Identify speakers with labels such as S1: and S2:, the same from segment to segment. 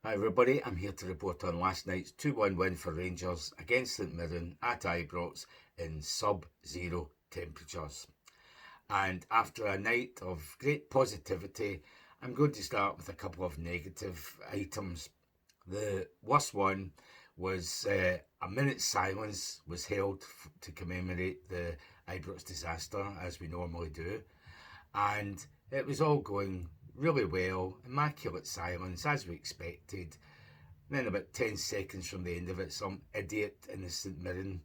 S1: Hi everybody, I'm here to report on last night's 2-1 win for Rangers against St Mirren at Ibrox in sub-zero temperatures. And after a night of great positivity, I'm going to start with a couple of negative items. The worst one was a minute's silence was held to commemorate the Ibrox disaster, as we normally do, and it was all going really well, immaculate silence as we expected. And then about 10 seconds from the end of it, some idiot in the St Mirren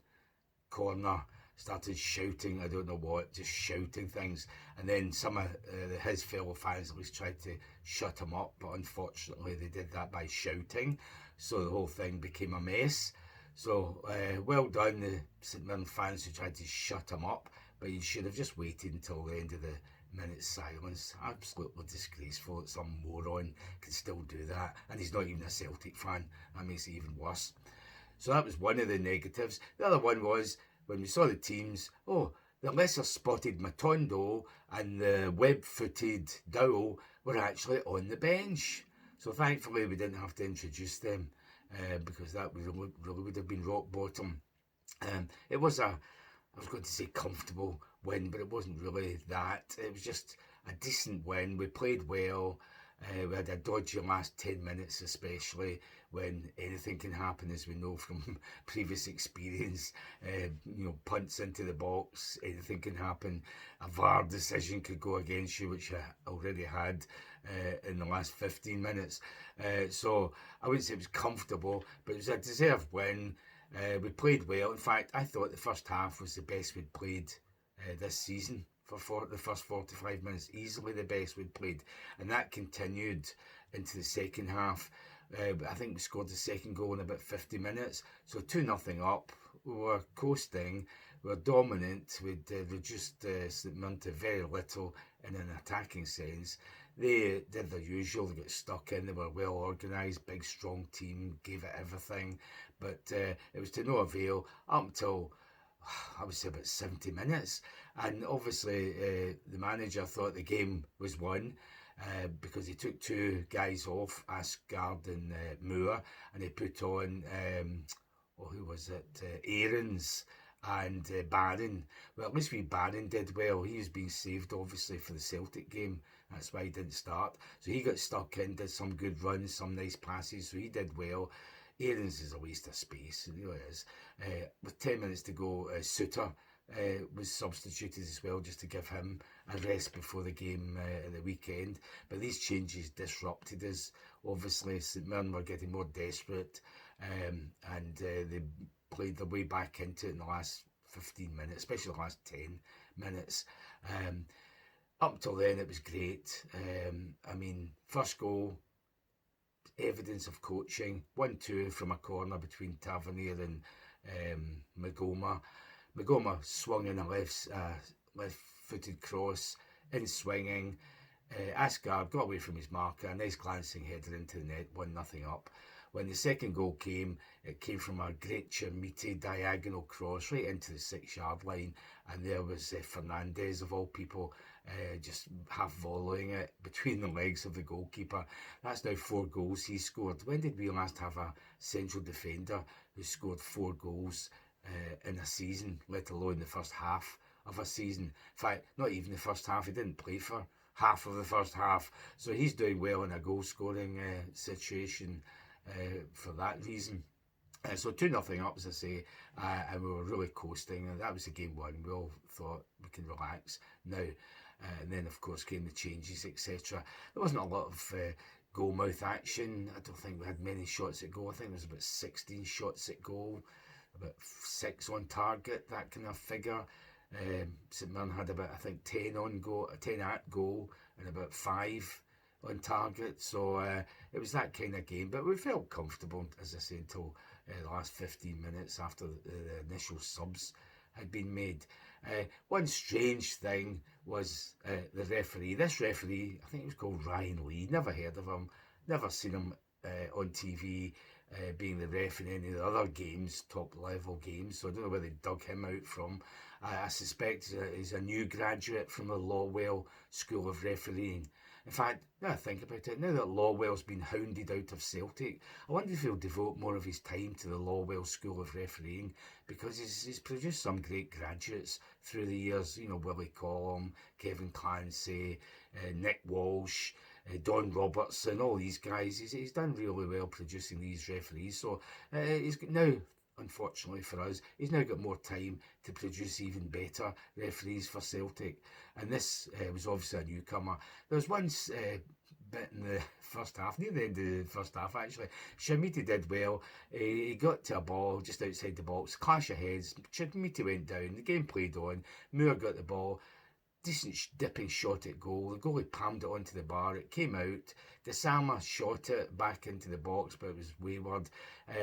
S1: corner started shouting, I don't know what, just shouting things. And then some of his fellow fans at least tried to shut him up, but unfortunately they did that by shouting. So the whole thing became a mess. So well done, the St Mirren fans who tried to shut him up, but you should have just waited until the end of the minute's silence. Absolutely disgraceful that some moron can still do that. And he's not even a Celtic fan. That makes it even worse. So that was one of the negatives. The other one was when we saw the teams, the lesser spotted Matondo and the web footed Dowell were actually on the bench. So thankfully we didn't have to introduce them because that really would have been rock bottom. It was I was going to say comfortable win, but it wasn't really that. It was just a decent win. We played well. We had a dodgy last 10 minutes, especially when anything can happen, as we know from previous experience. Punts into the box, anything can happen. A VAR decision could go against you, which I already had in the last 15 minutes. So I wouldn't say it was comfortable, but it was a deserved win. We played well. In fact, I thought the first half was the best we'd played this season for the first 45 minutes. Easily the best we'd played. And that continued into the second half. I think we scored the second goal in about 50 minutes. So 2-0 up. We were coasting. We were dominant. We'd reduced St Mirren to very little in an attacking sense. They did their usual. They got stuck in. They were well organised, big, strong team, gave it everything. But it was to no avail up until, I would say, about 70 minutes. And obviously, the manager thought the game was won. Because he took two guys off, Asgard and Moore, and he put on, who was it? Aarons and Barron. Well, at least Barron did well. He was being saved, obviously, for the Celtic game. That's why he didn't start. So he got stuck in, did some good runs, some nice passes, so he did well. Aarons is a waste of space, it really is. With 10 minutes to go, Suter was substituted as well, just to give him a rest before the game at the weekend. But these changes disrupted us. Obviously, St Mirren were getting more desperate, and they played their way back into it in the last 15 minutes, especially the last 10 minutes. Up till then, it was great. First goal, evidence of coaching. 1-2 from a corner between Tavernier and Magoma. Magoma swung in a left-footed cross, in swinging. Asgard got away from his marker, a nice glancing header into the net, 1-0 up. When the second goal came, it came from a great Chermiti diagonal cross right into the 6-yard line, and there was Fernandez, of all people, just half volleying it between the legs of the goalkeeper. That's now 4 goals he scored. When did we last have a central defender who scored 4 goals in a season, let alone the first half of a season? In fact, not even the first half. He didn't play for half of the first half, so he's doing well in a goal scoring situation for that reason. So 2-0 up, as I say, and we were really coasting, and that was the game won. We all thought we can relax now. And then, of course, came the changes, etc. There wasn't a lot of goal mouth action. I don't think we had many shots at goal. I think there was about 16 shots at goal, about 6 on target, that kind of figure. St Mirren had about, I think, 10 on goal, 10 at goal, and about 5 on target. So it was that kind of game, but we felt comfortable, as I say, until the last 15 minutes after the initial subs had been made. One strange thing was the referee. This referee, I think he was called Ryan Lee. Never heard of him. Never seen him on TV being the ref in any of the other games, top level games. So I don't know where they dug him out from. I suspect he's a new graduate from the Lawwell School of Refereeing. In fact, now I think about it, now that Lawwell's been hounded out of Celtic, I wonder if he'll devote more of his time to the Lawwell School of Refereeing, because he's produced some great graduates through the years. You know, Willie Collum, Kevin Clancy, Nick Walsh, Don Robertson, all these guys. He's done really well producing these referees. So he's now, unfortunately for us, he's now got more time to produce even better referees for Celtic. And this was obviously a newcomer. There was once bit in the first half, near the end of the first half actually. Shamiti did well. He got to a ball just outside the box, clash of heads. Shamiti went down, the game played on. Moore got the ball. Decent dipping shot at goal. The goalie palmed it onto the bar. It came out. Desama shot it back into the box, but it was wayward.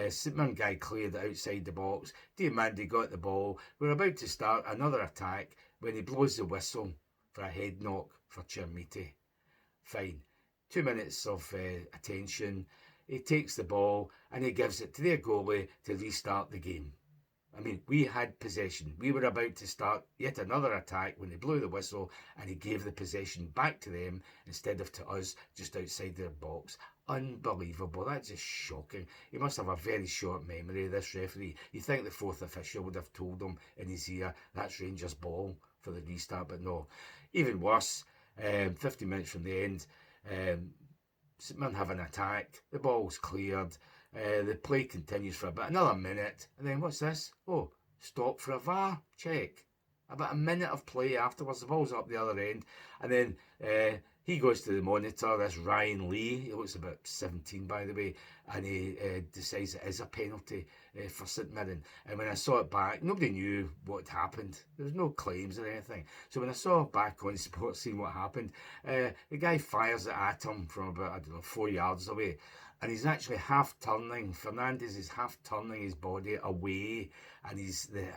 S1: St Mirren guy cleared it outside the box. Diamandi got the ball. We're about to start another attack when he blows the whistle for a head knock for Chermiti. Fine. 2 minutes of attention. He takes the ball and he gives it to their goalie to restart the game. I mean, we had possession. We were about to start yet another attack when they blew the whistle and he gave the possession back to them instead of to us just outside their box. Unbelievable. That's just shocking. He must have a very short memory, this referee. You think the fourth official would have told him in his ear, that's Rangers' ball for the restart, but no. Even worse, 50 minutes from the end, St Mirren have an attack. The ball's cleared. The play continues for about another minute, and then what's this? Oh, stop for a VAR check. About a minute of play afterwards, the ball's up the other end, and then he goes to the monitor, this Ryan Lee, he looks about 17 by the way, and he decides it is a penalty for St Mirren. And when I saw it back, nobody knew what had happened. There was no claims or anything. So when I saw back on sports seeing what happened, the guy fires it at him from about, I don't know, 4 yards away. And he's actually half turning. Fernandez is half turning his body away, and the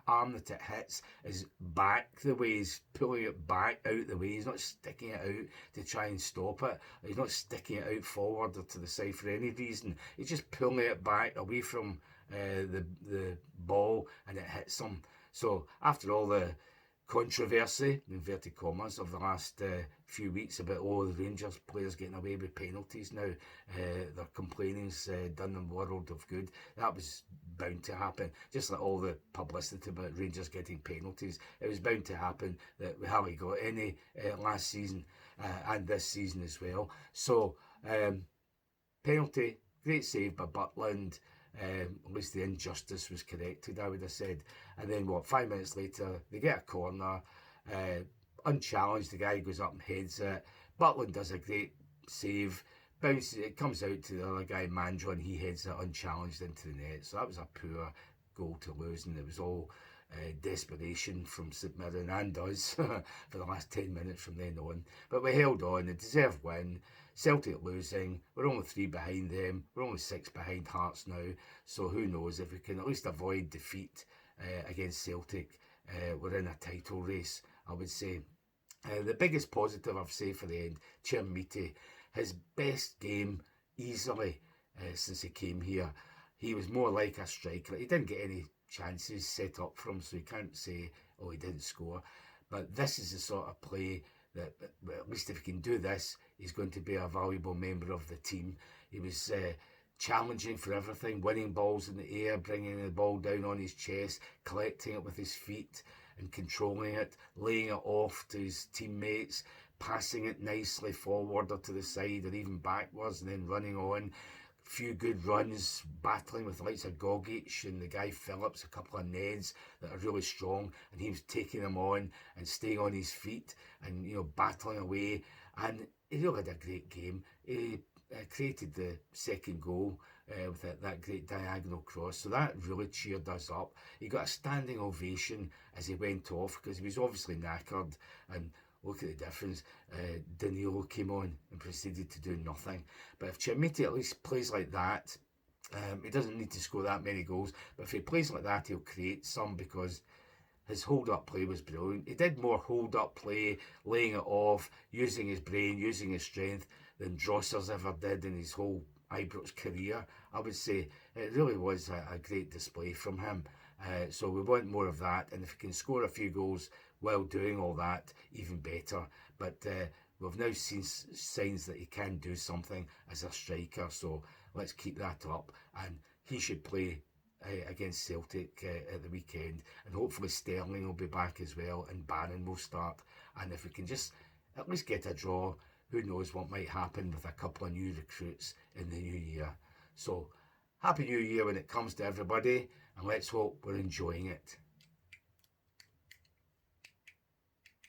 S1: arm that it hits is back the way. He's pulling it back out the way. He's not sticking it out to try and stop it. He's not sticking it out forward or to the side for any reason. He's just pulling it back away from the ball, and it hits him. So after all the controversy, in inverted commas, of the last few weeks about the Rangers players getting away with penalties now, their complaining's done them a world of good. That was bound to happen, just like all the publicity about Rangers getting penalties. It was bound to happen that we haven't got any last season and this season as well. So penalty, great save by Butland. At least the injustice was corrected, I would have said. And then 5 minutes later, they get a corner, unchallenged, the guy goes up and heads it. Butland does a great save, bounces, it comes out to the other guy, Mandro, and he heads it unchallenged into the net. So that was a poor goal to lose, and it was all desperation from St Mirren and us for the last 10 minutes from then on. But we held on, a deserved win. Celtic losing, we're only 3 behind them, we're only 6 behind Hearts now, so who knows, if we can at least avoid defeat against Celtic, we're in a title race, I would say. The biggest positive I've said for the end, Chermiti, his best game easily since he came here. He was more like a striker. He didn't get any chances set up for him, so you can't say, he didn't score. But this is the sort of play that, at least if he can do this, he's going to be a valuable member of the team. He was challenging for everything, winning balls in the air, bringing the ball down on his chest, collecting it with his feet and controlling it, laying it off to his teammates, passing it nicely forward or to the side or even backwards, and then running on. Few good runs, battling with the likes of Gogic and the guy Phillips, a couple of Neds that are really strong, and he was taking them on and staying on his feet and battling away. And he really had a great game. He created the second goal with that great diagonal cross, so that really cheered us up. He got a standing ovation as he went off because he was obviously knackered, and look at the difference. Danilo came on and proceeded to do nothing. But if Chermiti at least plays like that, he doesn't need to score that many goals, but if he plays like that, he'll create some, because his hold-up play was brilliant. He did more hold-up play, laying it off, using his brain, using his strength, than Drosser's ever did in his whole Ibrox career. I would say it really was a great display from him. So we want more of that, and if he can score a few goals while doing all that, even better. But We've now seen signs that he can do something as a striker, so let's keep that up. And he should play against Celtic at the weekend, and hopefully Sterling will be back as well, and Bannon will start. And if we can just at least get a draw, who knows what might happen with a couple of new recruits in the new year. So, Happy New Year when it comes to everybody, and let's hope we're enjoying it.